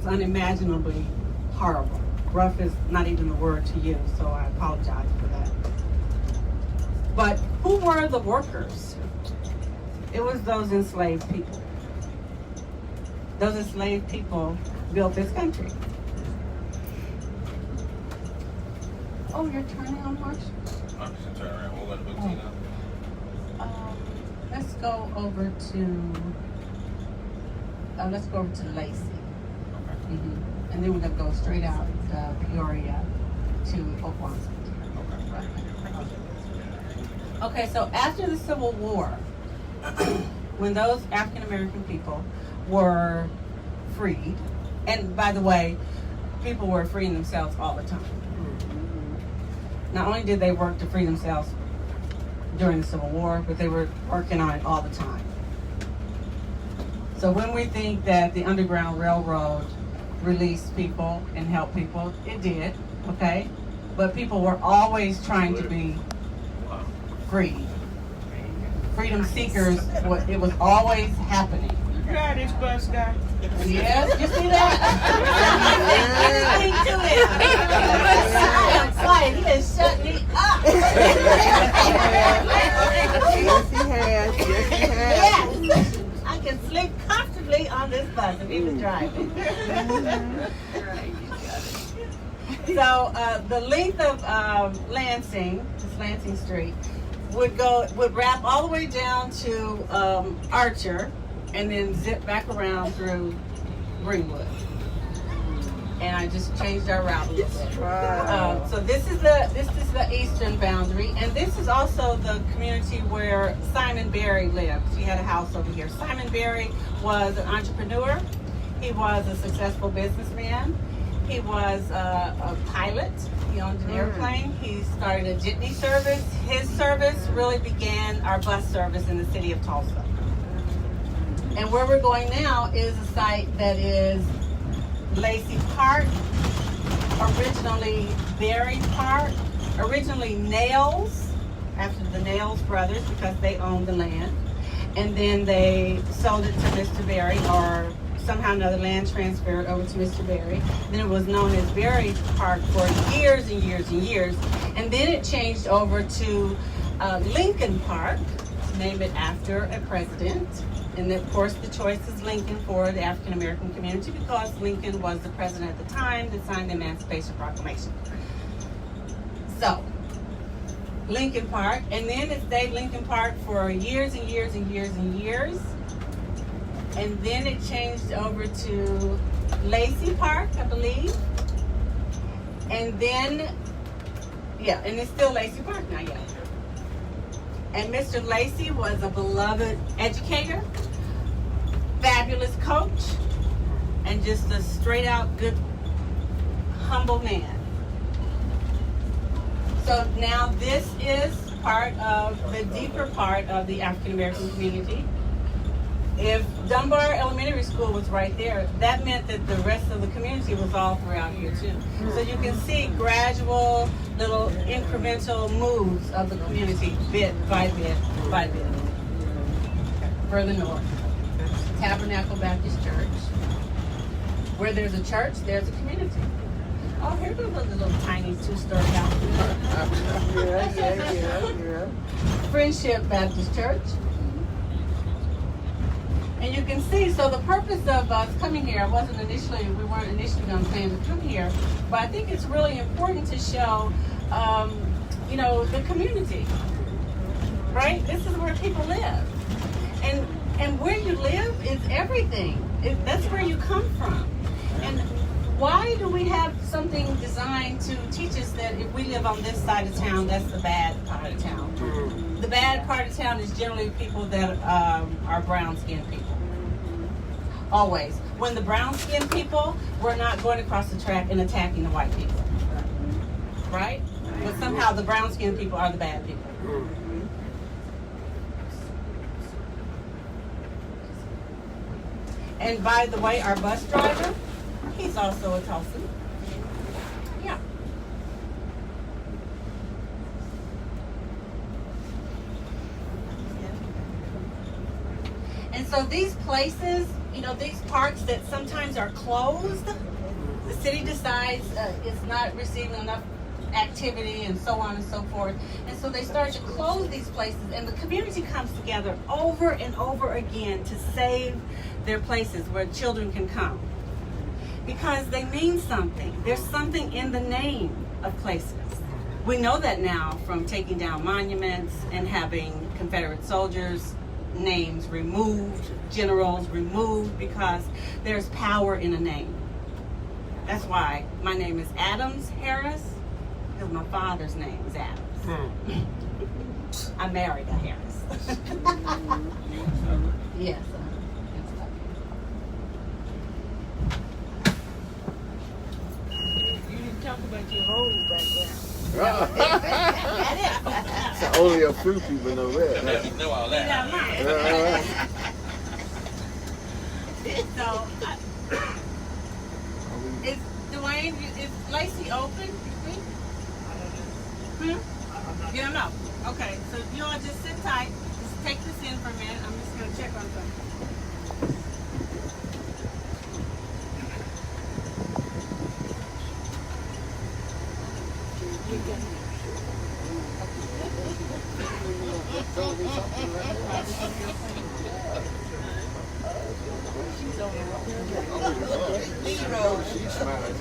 was unimaginably horrible. Rough is not even the word to use, so I apologize for that. But who were the workers? It was those enslaved people. Those enslaved people built this country. Oh, you're turning on Marsh? I'm just turning around. We'll let it book Tina. Let's go over to Lacey. Okay. And then we're going to go straight out Peoria to Oaklawn Cemetery. Okay, so after the Civil War, when those African American people were freed, and by the way, people were freeing themselves all the time. Not only did they work to free themselves during the Civil War, but they were working on it all the time. So when we think that the Underground Railroad released people and helped people, it did, okay? But people were always trying to be free. Freedom seekers, it was always happening. You got this bus guy. Yes, you see that? Anything to it. I'm quiet. He has shut me up. Yes, he has. Yes, he has. Yes. I can sleep comfortably on this bus if he was driving. So the length of Lansing, this Lansing Street, would wrap all the way down to Archer, and then zip back around through Greenwood. And I just changed our route a little bit. Wow. So this is the eastern boundary, and this is also the community where Simon Berry lived. He had a house over here. Simon Berry was an entrepreneur. He was a successful businessman. He was a pilot. He owned an airplane. He started a jitney service. His service really began our bus service in the city of Tulsa. And where we're going now is a site that is Lacey Park, originally Berry Park, originally Nails, after the Nails brothers because they owned the land. And then they sold it to Mr. Berry, or somehow another land transferred over to Mr. Berry. Then it was known as Berry Park for years and years and years. And then it changed over to Lincoln Park, named it after a president. And of course, the choice is Lincoln for the African American community because Lincoln was the president at the time that signed the Emancipation Proclamation. So, Lincoln Park, and then it stayed Lincoln Park for years and years and years and years. And then it changed over to Lacey Park, I believe. And then, yeah, and it's still Lacey Park now, yeah. And Mr. Lacey was a beloved educator, fabulous coach, and just a straight out good, humble man. So now this is part of the deeper part of the African American community. If Dunbar Elementary School was right there, that meant that the rest of the community was all throughout here too. So you can see gradual little incremental moves of the community bit by bit by bit. Further north, Tabernacle Baptist Church. Where there's a church, there's a community. Oh, here goes a little tiny two-story house. Yeah. Friendship Baptist Church. And you can see, so the purpose of us coming here, we weren't initially going to plan to come here, but I think it's really important to show, the community, right? This is where people live. And where you live is everything. That's where you come from. And why do we have something designed to teach us that if we live on this side of town, that's the bad part of town? The bad part of town is generally people that are brown-skinned people. Always. When the brown-skinned people, we're not going across the track and attacking the white people. Right? But somehow the brown-skinned people are the bad people. And by the way, our bus driver, he's also a Tulsan. Yeah. And So these places, you know, these parks that sometimes are closed, the city decides it's not receiving enough activity and so on and so forth. And so they start to close these places, and the community comes together over and over again to save their places where children can come. Because they mean something. There's something in the name of places. We know that now from taking down monuments and having Confederate soldiers' names removed, generals removed, because there's power in a name. That's why my name is Adams Harris, because my father's name is Adams. I married a Harris. Yes. You didn't talk about your whole background. So only a few people know that. You know all that. So, is Dwayne, is Lacey open? Hmm? You don't know? Okay, so you all just sit tight. Just take this in for a minute. I'm just going to check on something. She's smiling.